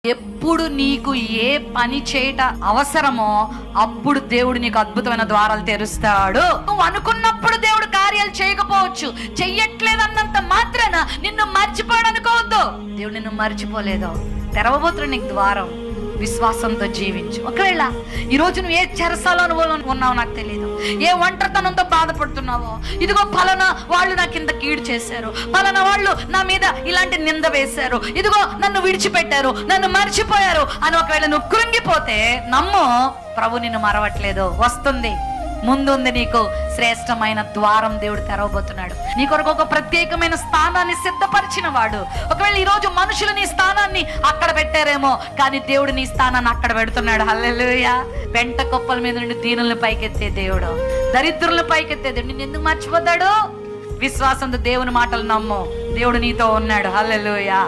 ఎప్పుడు నీకు ఏ పని చేయట అవసరమో అప్పుడు దేవుడు నీకు అద్భుతమైన ద్వారాలు తెరుస్తాడు. నువ్వు అనుకున్నప్పుడు దేవుడు కార్యాలు చేయకపోవచ్చు. చెయ్యట్లేదన్నంత మాత్రాన నిన్ను మర్చిపోయాడు అనుకోవద్దు. దేవుడు నిన్ను మర్చిపోలేదు. తెరవబోతున్న నీకు ద్వారం. విశ్వాసంతో జీవించు. ఒకవేళ ఈరోజు నువ్వు ఏ చెరసాలో ఉన్నావో నాకు తెలియదు, ఏ ఒంటరితనంతో బాధపడుతున్నావో, ఇదిగో పలానా వాళ్ళు నా కింద కీడు చేశారు, పలానా వాళ్ళు నా మీద ఇలాంటి నింద వేశారు, ఇదిగో నన్ను విడిచిపెట్టారు, నన్ను మర్చిపోయారు అని ఒకవేళ నువ్వు కృంగిపోతే నమ్ము, ప్రభు నిన్ను మరవట్లేదు. వస్తుంది, ముందుంది నీకు శ్రేష్టమైన ద్వారం. దేవుడు తెరవబోతున్నాడు. నీ కొరకు ఒక ప్రత్యేకమైన స్థానాన్ని సిద్ధపరిచిన వాడు. ఒకవేళ ఈరోజు మనుషులు నీ స్థానాన్ని అక్కడ పెట్టారేమో, కానీ దేవుడు నీ స్థానాన్ని అక్కడ పెడుతున్నాడు. హల్లెలూయా. పెంట కుప్పల మీద నుండి దీనులను పైకెత్తే దేవుడు, దరిద్రులను పైకెత్తే దేవుడు నిన్ను ఎందుకు మర్చిపోతాడు? విశ్వాసంతో దేవుని మాటలు నమ్ము. దేవుడు నీతో ఉన్నాడు. హల్లెలూయా.